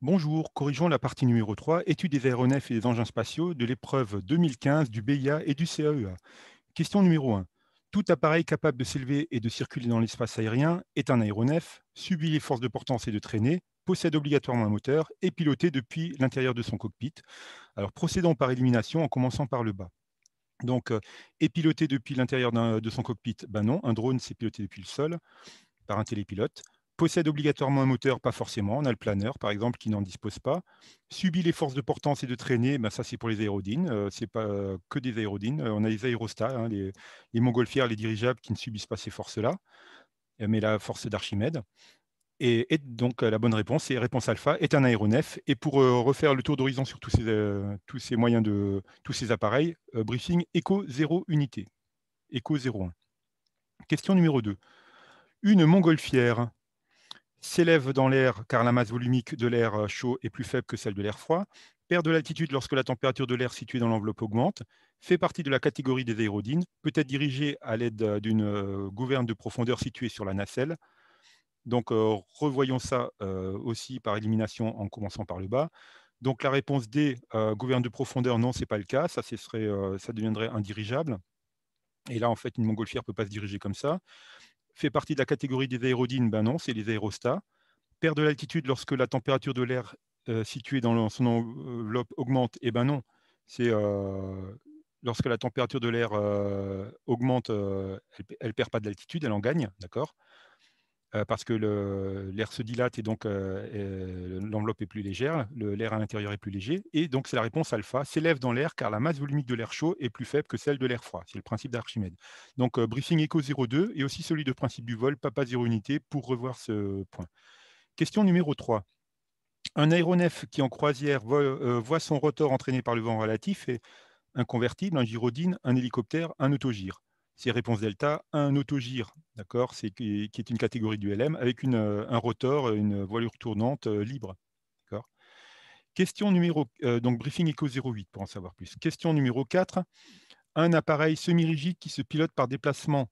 Bonjour, corrigeons la partie numéro 3, étude des aéronefs et des engins spatiaux de l'épreuve 2015 du BIA et du CAEA. Question numéro 1. Tout appareil capable de s'élever et de circuler dans l'espace aérien est un aéronef, subit les forces de portance et de traînée, possède obligatoirement un moteur et piloté depuis l'intérieur de son cockpit. Alors procédons par élimination en commençant par le bas. Donc, est piloté depuis l'intérieur de son cockpit? Ben non, un drone c'est piloté depuis le sol par un télépilote. Possède obligatoirement un moteur? Pas forcément. On a le planeur, par exemple, qui n'en dispose pas. Subit les forces de portance et de traînée? Ben, ça, c'est pour les aérodynes. C'est pas que des aérodynes. On a les aérostats, hein, les montgolfières, les dirigeables qui ne subissent pas ces forces-là, mais la force d'Archimède. Et donc, la bonne réponse, c'est réponse alpha, est un aéronef. Et pour refaire le tour d'horizon sur tous ces moyens tous ces appareils, briefing éco 0 unité. Éco 01. Question numéro 2. Une montgolfière s'élève dans l'air car la masse volumique de l'air chaud est plus faible que celle de l'air froid, perd de l'altitude lorsque la température de l'air situé dans l'enveloppe augmente, fait partie de la catégorie des aérodynes, peut être dirigée à l'aide d'une gouverne de profondeur située sur la nacelle. Donc revoyons ça aussi par élimination en commençant par le bas. Donc la réponse D, gouverne de profondeur, non, c'est pas le cas, ça deviendrait indirigeable. Et là, en fait, une montgolfière ne peut pas se diriger comme ça. Fait partie de la catégorie des aérodynes, ben non, c'est les aérostats. Perd de l'altitude lorsque la température de l'air situé dans son enveloppe augmente? Eh ben non, c'est lorsque la température de l'air augmente, elle ne perd pas de l'altitude, elle en gagne, d'accord? Parce que l'air se dilate et donc l'enveloppe est plus légère, l'air à l'intérieur est plus léger. Et donc c'est la réponse alpha, s'élève dans l'air car la masse volumique de l'air chaud est plus faible que celle de l'air froid. C'est le principe d'Archimède. Donc briefing éco 02 et aussi celui de principe du vol, papa 0 unité, pour revoir ce point. Question numéro 3. Un aéronef qui en croisière voit son rotor entraîné par le vent relatif est un convertible, un gyrodine, un hélicoptère, un autogire. C'est réponse delta, un autogire, d'accord, qui est une catégorie du LM avec un rotor, une voilure tournante libre. D'accord. Question numéro, donc briefing éco 08 pour en savoir plus. Question numéro 4. Un appareil semi-rigide qui se pilote par déplacement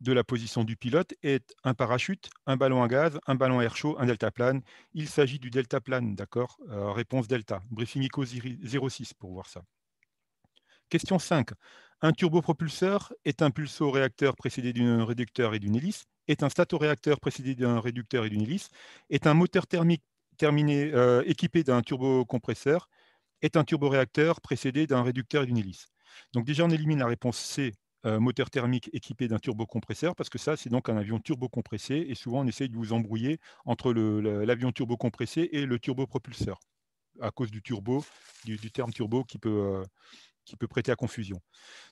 de la position du pilote est un parachute, un ballon à gaz, un ballon à air chaud, un deltaplane. Il s'agit du deltaplane, d'accord. Réponse delta. Briefing éco 06 pour voir ça. Question 5. Un turbopropulseur est un pulso-réacteur précédé d'un réducteur et d'une hélice, est un statoréacteur précédé d'un réducteur et d'une hélice, est un moteur thermique équipé d'un turbocompresseur, est un turboréacteur précédé d'un réducteur et d'une hélice. Donc déjà, on élimine la réponse C, moteur thermique équipé d'un turbocompresseur, parce que ça, c'est donc un avion turbocompressé, et souvent, on essaye de vous embrouiller entre l'avion turbocompressé et le turbopropulseur, à cause du turbo, du terme turbo qui peut prêter à confusion.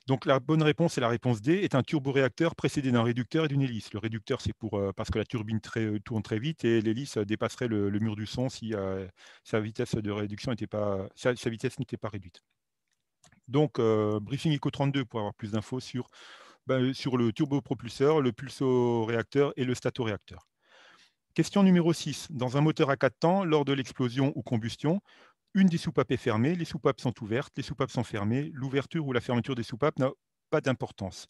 Donc la bonne réponse, c'est la réponse D, est un turboréacteur précédé d'un réducteur et d'une hélice. Le réducteur, c'est parce que la turbine tourne très vite et l'hélice dépasserait le mur du son si sa vitesse de réduction n'était pas, sa vitesse n'était pas réduite. Donc, briefing Eco 32 pour avoir plus d'infos sur le turbopropulseur, le pulsoréacteur et le statoréacteur. Question numéro 6. Dans un moteur à 4 temps, lors de l'explosion ou combustion, une des soupapes est fermée, les soupapes sont ouvertes, les soupapes sont fermées, l'ouverture ou la fermeture des soupapes n'a pas d'importance.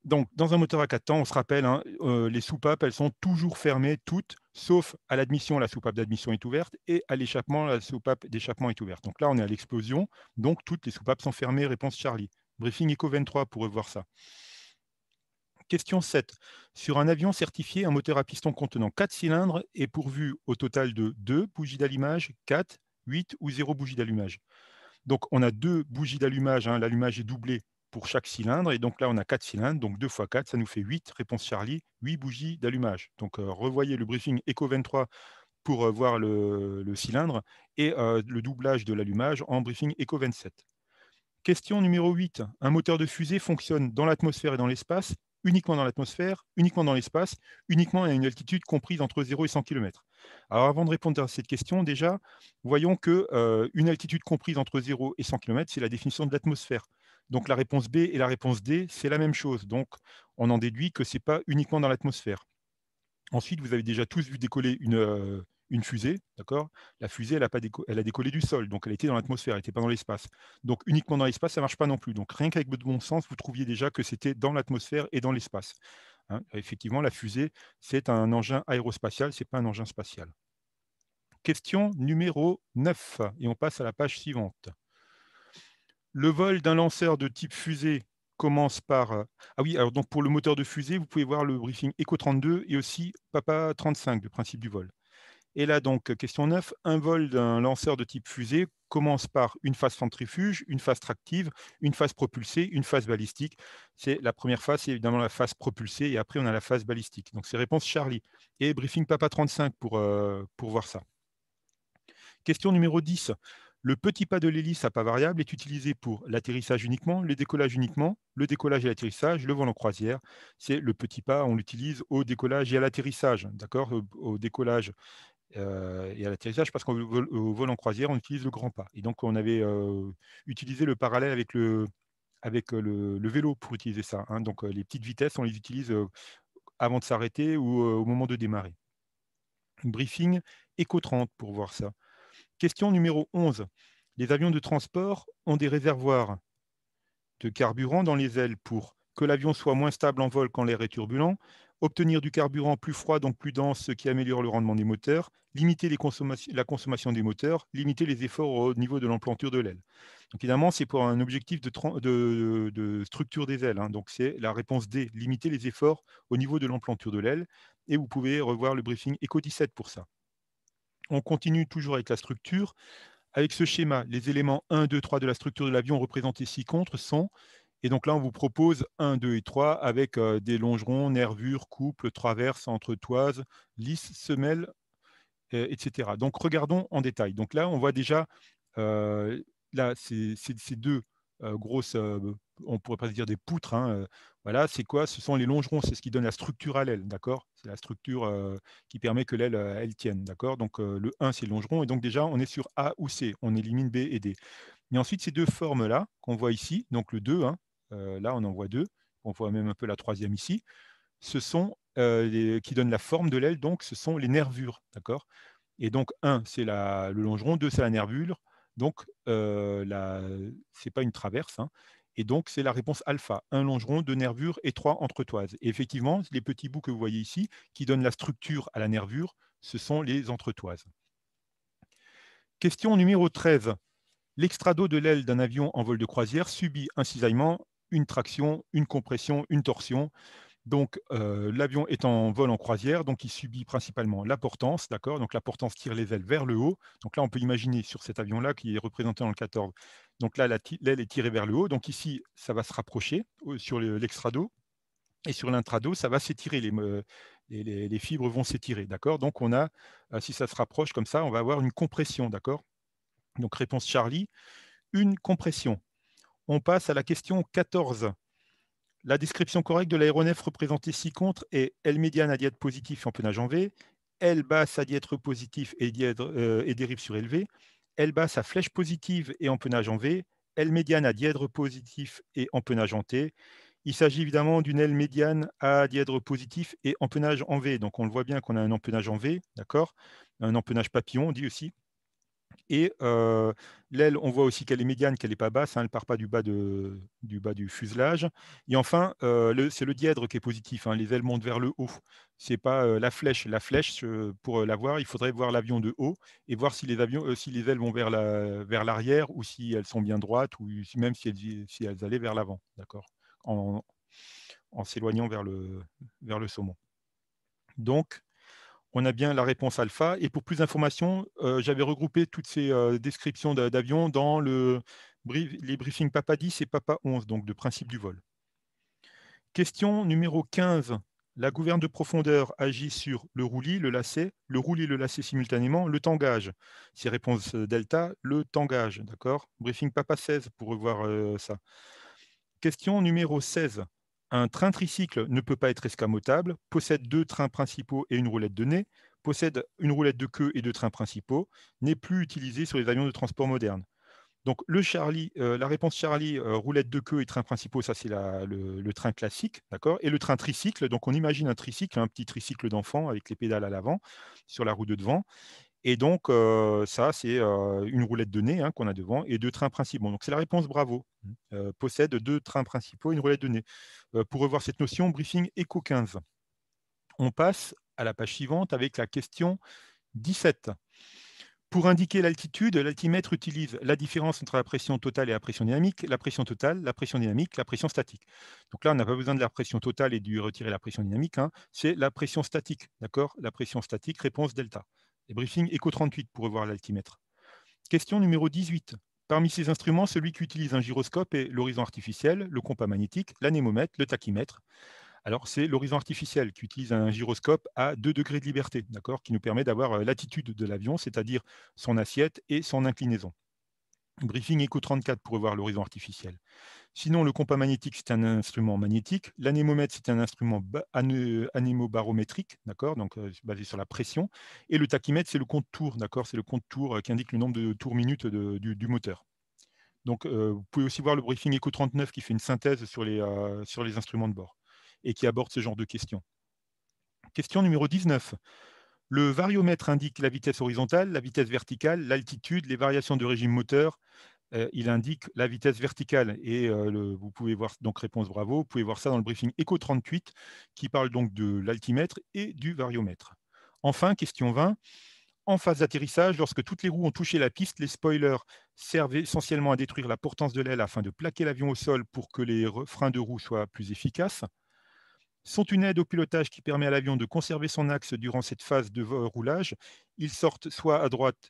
Donc, dans un moteur à 4 temps, on se rappelle, hein, les soupapes, elles sont toujours fermées, toutes, sauf à l'admission, la soupape d'admission est ouverte, et à l'échappement, la soupape d'échappement est ouverte. Donc là, on est à l'explosion, donc toutes les soupapes sont fermées, réponse Charlie. Briefing Eco 23 pour revoir ça. Question 7. Sur un avion certifié, un moteur à piston contenant 4 cylindres est pourvu au total de 2 bougies d'allumage, 4, 8 ou 0 bougies d'allumage. Donc, on a 2 bougies d'allumage, hein, l'allumage est doublé pour chaque cylindre, et donc là, on a 4 cylindres, donc 2 fois 4, ça nous fait 8, réponse Charlie, 8 bougies d'allumage. Donc, revoyez le briefing Eco 23 pour voir le cylindre, et le doublage de l'allumage en briefing Eco 27. Question numéro 8. Un moteur de fusée fonctionne dans l'atmosphère et dans l'espace, uniquement dans l'atmosphère, uniquement dans l'espace, uniquement à une altitude comprise entre 0 et 100 km. Alors avant de répondre à cette question, déjà, voyons que une altitude comprise entre 0 et 100 km, c'est la définition de l'atmosphère. Donc la réponse B et la réponse D, c'est la même chose. Donc on en déduit que ce n'est pas uniquement dans l'atmosphère. Ensuite, vous avez déjà tous vu décoller une fusée, d'accord? La fusée, elle a décollé du sol, donc elle était dans l'atmosphère, elle n'était pas dans l'espace. Donc uniquement dans l'espace, ça ne marche pas non plus. Donc rien qu'avec votre bon sens, vous trouviez déjà que c'était dans l'atmosphère et dans l'espace. Hein. Effectivement, la fusée, c'est un engin aérospatial, ce n'est pas un engin spatial. Question numéro 9 et on passe à la page suivante. Le vol d'un lanceur de type fusée commence par, ah oui, alors donc pour le moteur de fusée, vous pouvez voir le briefing ECO 32 et aussi Papa 35 du principe du vol. Et là donc, question 9, un vol d'un lanceur de type fusée commence par une phase centrifuge, une phase tractive, une phase propulsée, une phase balistique. C'est la première phase, c'est évidemment la phase propulsée et après on a la phase balistique. Donc c'est réponse Charlie. Et briefing Papa 35 pour voir ça. Question numéro 10. Le petit pas de l'hélice à pas variable est utilisé pour l'atterrissage uniquement, le décollage uniquement, le décollage et l'atterrissage, le vol en croisière. C'est le petit pas, on l'utilise au décollage et à l'atterrissage. D'accord, au décollage et à l'atterrissage, parce qu'au vol en croisière, on utilise le grand pas. Et donc, on avait utilisé le parallèle avec le vélo pour utiliser ça, hein. Donc, les petites vitesses, on les utilise avant de s'arrêter ou au moment de démarrer. Briefing Eco 30 pour voir ça. Question numéro 11. Les avions de transport ont des réservoirs de carburant dans les ailes pour que l'avion soit moins stable en vol quand l'air est turbulent, obtenir du carburant plus froid, donc plus dense, ce qui améliore le rendement des moteurs, limiter la consommation des moteurs, limiter les efforts au niveau de l'emplanture de l'aile. Donc évidemment, c'est pour un objectif de structure des ailes, hein. Donc c'est la réponse D, limiter les efforts au niveau de l'emplanture de l'aile. Et vous pouvez revoir le briefing ECO 17 pour ça. On continue toujours avec la structure. Avec ce schéma, les éléments 1, 2, 3 de la structure de l'avion représentés ci-contre sont, et donc là, on vous propose 1, 2 et 3 avec des longerons, nervures, couples, traverses, entretoises, lisses, semelles, etc. Donc, regardons en détail. Donc là, on voit déjà, euh, là, ces deux grosses, on pourrait pas dire des poutres, hein, voilà, c'est quoi? Ce sont les longerons, c'est ce qui donne la structure à l'aile, d'accord? C'est la structure qui permet que l'aile, elle tienne, d'accord? Donc, le 1, c'est le longeron, et donc déjà, on est sur A ou C, on élimine B et D. Et ensuite, ces deux formes-là qu'on voit ici, donc le 2, hein, là, on en voit deux, on voit même un peu la troisième ici, ce sont qui donnent la forme de l'aile, donc ce sont les nervures, d'accord? Et donc 1, c'est le longeron, 2, c'est la nervure, donc c'est pas une traverse, hein, et donc c'est la réponse alpha, un longeron, 2 nervures et 3 entretoises. Et effectivement, les petits bouts que vous voyez ici, qui donnent la structure à la nervure, ce sont les entretoises. Question numéro 13. L'extrado de l'aile d'un avion en vol de croisière subit un cisaillement, une traction, une compression, une torsion. Donc, l'avion est en vol en croisière, donc il subit principalement la portance, d'accord? Donc la portance tire les ailes vers le haut. Donc là, on peut imaginer sur cet avion-là qui est représenté dans le 14. Donc là, l'aile est tirée vers le haut. Donc ici, ça va se rapprocher sur l'extrado. Et sur l'intrado, ça va s'étirer. Les fibres vont s'étirer, d'accord? Donc on a, si ça se rapproche comme ça, on va avoir une compression, d'accord? Donc réponse Charlie, une compression. On passe à la question 14. La description correcte de l'aéronef représentée ci-contre est L médiane à dièdre positif et empennage en V, L basse à dièdre positif et dérive surélevée, L basse à flèche positive et empennage en V, L médiane à dièdre positif et empennage en T. Il s'agit évidemment d'une L médiane à dièdre positif et empennage en V. Donc on le voit bien qu'on a un empennage en V, d'accord? Un empennage papillon, on dit aussi. Et l'aile, on voit aussi qu'elle est médiane, qu'elle n'est pas basse, hein, elle ne part pas du fuselage. Et enfin, c'est le dièdre qui est positif, hein, les ailes montent vers le haut. Ce n'est pas la flèche. La flèche, pour la voir, il faudrait voir l'avion de haut et voir si si les ailes vont vers l'arrière ou si elles sont bien droites ou même si elles allaient vers l'avant, d'accord, en, en s'éloignant vers le saumon. Donc, on a bien la réponse alpha. Et pour plus d'informations, j'avais regroupé toutes ces descriptions d'avions dans les briefings Papa 10 et Papa 11, donc de principe du vol. Question numéro 15. La gouverne de profondeur agit sur le roulis, le lacet, le roulis et le lacet simultanément, le tangage. C'est réponse delta, le tangage. D'accord? Briefing Papa 16 pour revoir ça. Question numéro 16. Un train tricycle ne peut pas être escamotable, possède deux trains principaux et une roulette de nez, possède une roulette de queue et deux trains principaux, n'est plus utilisé sur les avions de transport modernes. Donc la réponse Charlie, roulette de queue et trains principaux, ça c'est le train classique, d'accord? Et le train tricycle, donc on imagine un tricycle, un petit tricycle d'enfant avec les pédales à l'avant sur la roue de devant. Et donc, ça, c'est une roulette de nez, hein, qu'on a devant et deux trains principaux. Donc, c'est la réponse bravo. Possède deux trains principaux et une roulette de nez. Pour revoir cette notion, briefing ECO 15. On passe à la page suivante avec la question 17. Pour indiquer l'altitude, l'altimètre utilise la différence entre la pression totale et la pression dynamique, la pression totale, la pression dynamique, la pression statique. Donc là, on n'a pas besoin de la pression totale et de retirer la pression dynamique, hein, c'est la pression statique, d'accord? La pression statique, réponse delta. Et briefing Echo 38 pour revoir l'altimètre. Question numéro 18. Parmi ces instruments, celui qui utilise un gyroscope est l'horizon artificiel, le compas magnétique, l'anémomètre, le tachymètre. Alors, c'est l'horizon artificiel qui utilise un gyroscope à 2 degrés de liberté, d'accord, qui nous permet d'avoir l'attitude de l'avion, c'est-à-dire son assiette et son inclinaison. Briefing Echo 34 pour revoir l'horizon artificiel. Sinon, le compas magnétique, c'est un instrument magnétique. L'anémomètre, c'est un instrument anémobarométrique, d'accord, donc basé sur la pression. Et le tachymètre, c'est le compte tour, d'accord, c'est le compte tour qui indique le nombre de tours minutes du moteur. Donc, vous pouvez aussi voir le briefing Echo 39 qui fait une synthèse sur les instruments de bord et qui aborde ce genre de questions. Question numéro 19. Le variomètre indique la vitesse horizontale, la vitesse verticale, l'altitude, les variations de régime moteur. Il indique la vitesse verticale et vous pouvez voir, donc réponse bravo, vous pouvez voir ça dans le briefing Echo 38 qui parle donc de l'altimètre et du variomètre. Enfin, question 20. En phase d'atterrissage, lorsque toutes les roues ont touché la piste, les spoilers servent essentiellement à détruire la portance de l'aile afin de plaquer l'avion au sol pour que les freins de roue soient plus efficaces. Sont une aide au pilotage qui permet à l'avion de conserver son axe durant cette phase de roulage. Ils sortent soit à droite,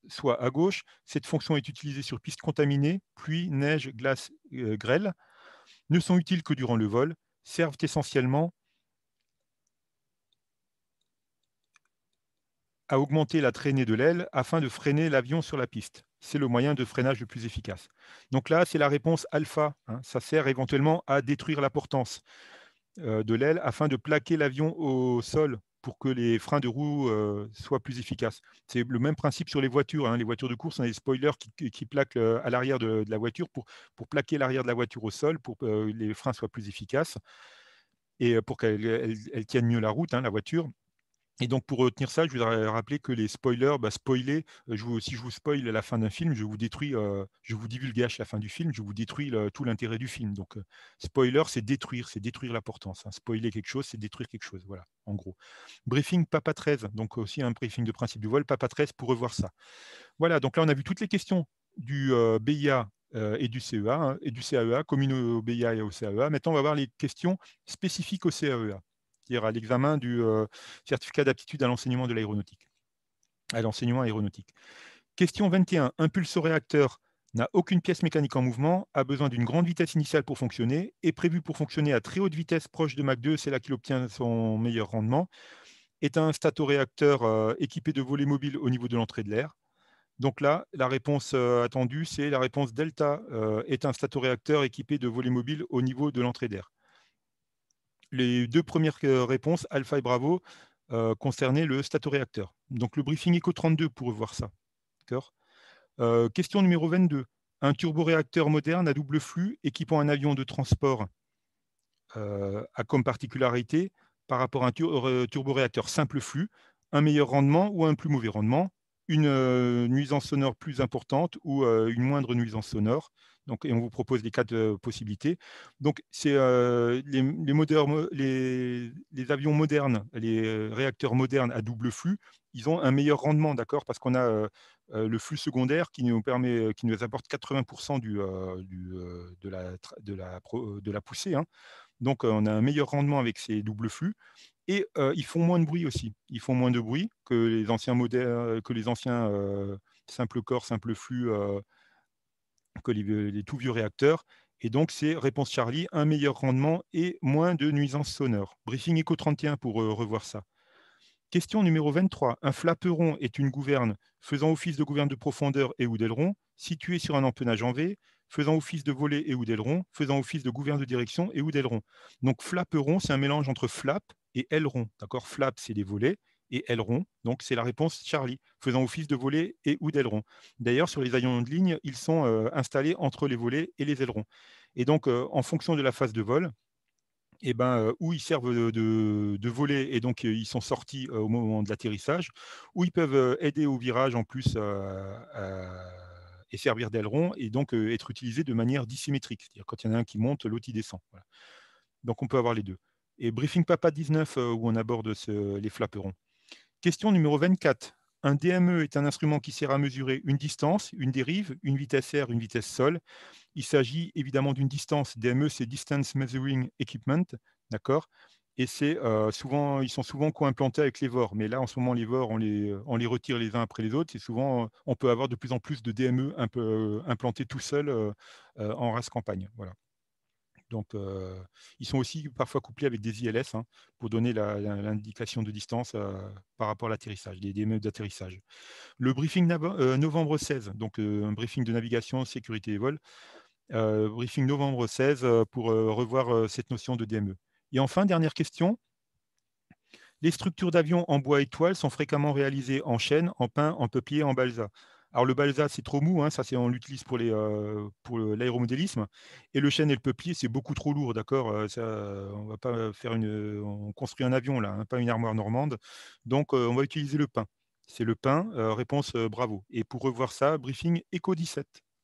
soit à gauche. Cette fonction est utilisée sur piste contaminée, pluie, neige, glace, grêle. Ne sont utiles que durant le vol. Servent essentiellement à augmenter la traînée de l'aile afin de freiner l'avion sur la piste. C'est le moyen de freinage le plus efficace. Donc là, c'est la réponse alpha, hein. Ça sert éventuellement à détruire la portance de l'aile afin de plaquer l'avion au sol pour que les freins de roue soient plus efficaces. C'est le même principe sur les voitures, hein. Les voitures de course, on a des spoilers qui plaquent à l'arrière de la voiture pour plaquer l'arrière de la voiture au sol pour que les freins soient plus efficaces et pour qu'elle tienne mieux la route, hein, la voiture. Et donc, pour retenir ça, je voudrais rappeler que les spoilers, spoiler, si je vous spoil la fin d'un film, je vous détruis, je vous divulgage la fin du film, je vous détruis tout l'intérêt du film. Donc, spoiler, c'est détruire la portance, hein. Spoiler quelque chose, c'est détruire quelque chose. Voilà, en gros. Briefing Papa 13, donc aussi un briefing de principe du vol, Papa 13 pour revoir ça. Voilà, donc là, on a vu toutes les questions du BIA et du CEA, hein, et du CAEA, communes au BIA et au CAEA. Maintenant, on va voir les questions spécifiques au CAEA, c'est-à-dire à l'examen du certificat d'aptitude à l'enseignement de l'aéronautique, à l'enseignement aéronautique. Question 21. Un pulsoréacteur n'a aucune pièce mécanique en mouvement, a besoin d'une grande vitesse initiale pour fonctionner, est prévu pour fonctionner à très haute vitesse proche de Mach 2, c'est là qu'il obtient son meilleur rendement, est un statoréacteur équipé de volets mobiles au niveau de l'entrée de l'air. Donc là, la réponse attendue, c'est la réponse delta est un statoréacteur équipé de volets mobiles au niveau de l'entrée d'air. Les deux premières réponses, alpha et bravo, concernaient le statoréacteur. Donc le briefing Echo 32 pour voir ça. Question numéro 22. Un turboréacteur moderne à double flux équipant un avion de transport a comme particularité par rapport à un turboréacteur simple flux, un meilleur rendement ou un plus mauvais rendement, une nuisance sonore plus importante ou une moindre nuisance sonore. Donc, et on vous propose les quatre possibilités. Donc, c'est les avions modernes, les réacteurs modernes à double flux, ils ont un meilleur rendement, d'accord, parce qu'on a le flux secondaire qui nous permet, qui nous apporte 80% de la poussée, hein. Donc, on a un meilleur rendement avec ces doubles flux et ils font moins de bruit aussi. Ils font moins de bruit que les anciens modèles, que les anciens simple corps, simple flux, que les tout vieux réacteurs. Et donc, c'est réponse Charlie, un meilleur rendement et moins de nuisances sonores. Briefing Echo 31 pour revoir ça. Question numéro 23. Un flapperon est une gouverne faisant office de gouverne de profondeur et ou d'aileron, située sur un empennage en V, faisant office de volet et ou d'aileron, faisant office de gouverne de direction et ou d'aileron. Donc flapperon, c'est un mélange entre flap et aileron. D'accord. Flap, c'est les volets et aileron, donc c'est la réponse Charlie, faisant office de volet et ou d'aileron. D'ailleurs, sur les avions de ligne, ils sont installés entre les volets et les ailerons. Et donc, en fonction de la phase de vol, et ben, où ils servent de volet et donc ils sont sortis au moment de l'atterrissage, ou ils peuvent aider au virage en plus et servir d'aileron et donc être utilisés de manière dissymétrique. C'est-à-dire quand il y en a un qui monte, l'autre il descend. Voilà. Donc on peut avoir les deux. Et Briefing Papa 19 où on aborde les flapperons. Question numéro 24. Un DME est un instrument qui sert à mesurer une distance, une dérive, une vitesse R, une vitesse sol. Il s'agit évidemment d'une distance. DME, c'est Distance Measuring Equipment, d'accord? Et c'est souvent, ils sont souvent co-implantés avec les VOR. Mais là, en ce moment, les VOR, on les retire les uns après les autres. Et souvent, on peut avoir de plus en plus de DME un peu implantés tout seuls en race campagne. Voilà. Donc, ils sont aussi parfois couplés avec des ILS hein, pour donner l'indication de distance par rapport à l'atterrissage, des DME d'atterrissage. Le briefing novembre 16, donc un briefing de navigation, sécurité et vol, briefing novembre 16 pour revoir cette notion de DME. Et enfin, dernière question, les structures d'avion en bois et toile sont fréquemment réalisées en chêne, en pin, en papier, en balsa. Alors le balsa, c'est trop mou, hein, ça on l'utilise pour l'aéromodélisme. Et le chêne et le peuplier, c'est beaucoup trop lourd, d'accord. On va pas faire on construit un avion là, hein, pas une armoire normande. Donc on va utiliser le pin. C'est le pin, réponse bravo. Et pour revoir ça, briefing Eco 17.